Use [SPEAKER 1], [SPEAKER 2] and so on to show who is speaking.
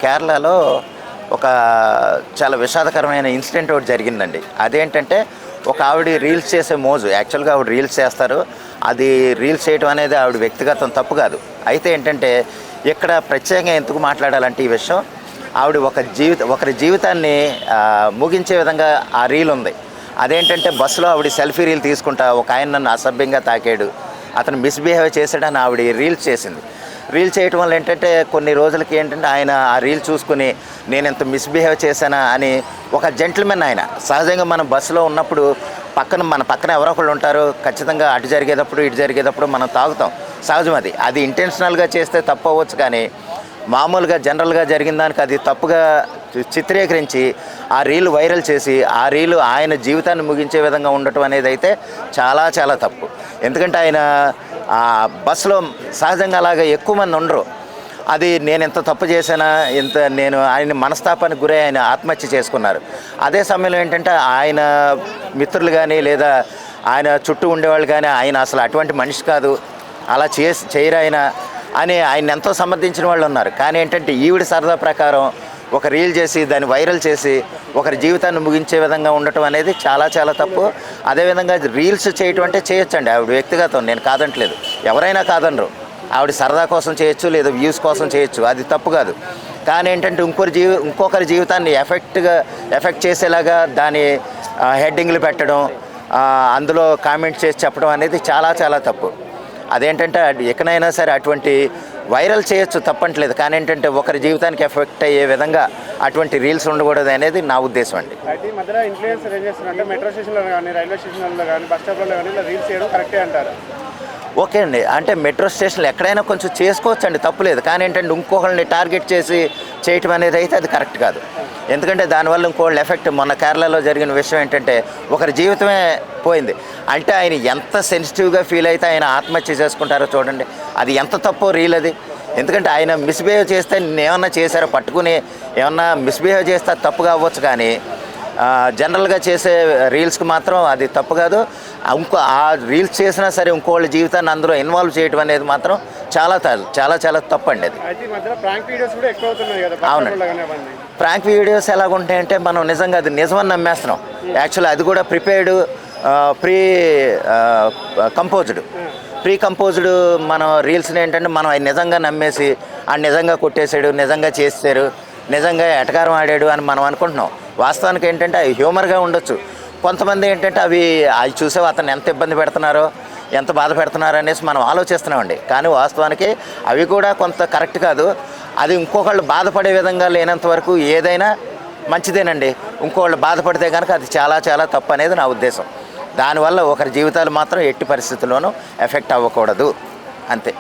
[SPEAKER 1] కేరళలో ఒక చాలా విషాదకరమైన ఇన్సిడెంట్ ఒకటి జరిగిందండి. అదేంటంటే ఒక ఆవిడ రీల్స్ చేసే మోజు. యాక్చువల్గా ఆవిడ రీల్స్ చేస్తారు. అది రీల్స్ చేయడం అనేది ఆవిడ వ్యక్తిగతం తప్పు కాదు. అయితే ఏంటంటే ఇక్కడ ప్రత్యేకంగా ఎందుకు మాట్లాడాలంటే ఈ విషయం, ఆవిడ ఒకరి జీవితాన్ని ముగించే విధంగా ఆ రీల్ ఉంది. అదేంటంటే బస్సులో ఆవిడ సెల్ఫీ రీల్ తీసుకుంటా ఒక ఆయన నన్ను అసభ్యంగా తాకాడు, అతను మిస్బిహేవ్ చేశాడని ఆవిడ రీల్స్ చేసింది. రీల్ చేయటం వల్ల ఏంటంటే కొన్ని రోజులకి ఏంటంటే ఆయన ఆ రీల్ చూసుకుని నేను ఎంత మిస్బిహేవ్ చేశానా అని ఒక జెంటిల్మెన్ ఆయన. సహజంగా మనం బస్సులో ఉన్నప్పుడు మన పక్కన ఎవరో ఒకళ్ళు ఉంటారు. ఖచ్చితంగా అటు జరిగేటప్పుడు ఇటు జరిగేటప్పుడు మనం తాగుతాం, సహజం. అది ఇంటెన్షనల్గా చేస్తే తప్పు అవ్వచ్చు, కానీ మామూలుగా జనరల్గా జరిగిన దానికి అది తప్పుగా చిత్రీకరించి ఆ రీల్ వైరల్ చేసి ఆ రీలు ఆయన జీవితాన్ని ముగించే విధంగా ఉండటం అనేది అయితే చాలా చాలా తప్పు. ఎందుకంటే ఆయన ఆ బస్సులో సహజంగా అలాగా ఎక్కువ మంది ఉండరు. అది నేను ఎంత తప్పు చేశానా, నేను ఆయన మనస్తాపానికి గురై ఆయన ఆత్మహత్య చేసుకున్నారు. అదే సమయంలో ఏంటంటే ఆయన మిత్రులు కానీ లేదా ఆయన చుట్టూ ఉండేవాళ్ళు కానీ ఆయన అసలు అటువంటి మనిషి కాదు, అలా చేయరు అని ఆయన ఎంతో సమర్థించిన వాళ్ళు ఉన్నారు. కానీ ఏంటంటే ఈవిడ సరదా ప్రకారం ఒక రీల్ చేసి దాన్ని వైరల్ చేసి ఒకరి జీవితాన్ని ముగించే విధంగా ఉండటం అనేది చాలా చాలా తప్పు. అదేవిధంగా రీల్స్ చేయటం అంటే చేయొచ్చండి, ఆవిడ వ్యక్తిగతం, నేను కాదంటలేదు, ఎవరైనా కాదనరు. ఆవిడ సరదా కోసం చేయొచ్చు లేదా వ్యూస్ కోసం చేయొచ్చు, అది తప్పు కాదు. కానీ ఏంటంటే ఇంకొకరి జీవితాన్ని ఎఫెక్ట్ చేసేలాగా దాని హెడ్డింగ్లు పెట్టడం, అందులో కామెంట్స్ చేసి చెప్పడం అనేది చాలా చాలా తప్పు. అదేంటంటే ఎక్కడైనా సరే అటువంటి వైరల్ చేయొచ్చు, తప్పట్లేదు. కానీ ఏంటంటే ఒకరి జీవితానికి ఎఫెక్ట్ అయ్యే విధంగా అటువంటి రీల్స్ ఉండకూడదు అనేది నా ఉద్దేశం అండి.
[SPEAKER 2] అయితే ఈ మధ్యలో ఇన్ఫ్లుయెన్సర్ ఏం చేస్తున్నారంటే మెట్రో స్టేషన్లో కానీ రైల్వే స్టేషన్లో కానీ బస్ స్టాప్లో కానీ ఇలా రీల్స్ చేయడం కరెక్టే అంటారు.
[SPEAKER 1] ఓకే అండి, అంటే మెట్రో స్టేషన్లో ఎక్కడైనా కొంచెం చేసుకోవచ్చు అండి, తప్పులేదు. కానీ ఏంటంటే ఇంకొకరిని టార్గెట్ చేసి చేయటం అనేది అయితే అది కరెక్ట్ కాదు. ఎందుకంటే దానివల్ల ఇంకోళ్ళు ఎఫెక్ట్. మొన్న కేరళలో జరిగిన విషయం ఏంటంటే ఒకరి జీవితమే పోయింది. అంటే ఆయన ఎంత సెన్సిటివ్గా ఫీల్ అయితే ఆయన ఆత్మహత్య చేసుకుంటారో చూడండి, అది ఎంత తప్పో రీల్ అది. ఎందుకంటే ఆయన మిస్బిహేవ్ చేస్తే ఏమన్నా చేశారో పట్టుకుని ఏమన్నా మిస్బిహేవ్ చేస్తే తప్పుగా అవ్వచ్చు, కానీ జనరల్గా చేసే రీల్స్కి మాత్రం అది తప్పు కాదు. ఆ రీల్స్ చేసినా సరే ఇంకోళ్ళ జీవితాన్ని అందులో ఇన్వాల్వ్ చేయడం అనేది మాత్రం చాలా చాలా చాలా తప్పు అండి అది. అవునండి, ప్రాంక్ వీడియోస్ ఎలాగుంటాయంటే మనం నిజంగా అది నిజమని నమ్మేస్తున్నాం. యాక్చువల్లీ అది కూడా ప్రీ కంపోజ్డ్ మనం రీల్స్ని ఏంటంటే మనం అది నిజంగా నమ్మేసి ఆ నిజంగా కొట్టేశాడు, నిజంగా చేశారు, నిజంగా ఎటకారం ఆడాడు అని మనం అనుకుంటున్నాం. వాస్తవానికి ఏంటంటే అవి హ్యూమర్గా ఉండొచ్చు. కొంతమంది ఏంటంటే అవి చూసే అతను ఎంత ఇబ్బంది పెడుతున్నారో ఎంత బాధ పెడుతున్నారో అనేసి మనం ఆలోచిస్తున్నామండి. కానీ వాస్తవానికి అవి కూడా కొంత కరెక్ట్ కాదు. అది ఇంకొకళ్ళు బాధపడే విధంగా లేనంత వరకు ఏదైనా మంచిదేనండి. ఇంకొకళ్ళు బాధపడితే కనుక అది చాలా చాలా తప్పు అనేది నా ఉద్దేశం. దానివల్ల ఒకరి జీవితాలు మాత్రం ఎట్టి పరిస్థితుల్లోనూ ఎఫెక్ట్ అవ్వకూడదు, అంతే.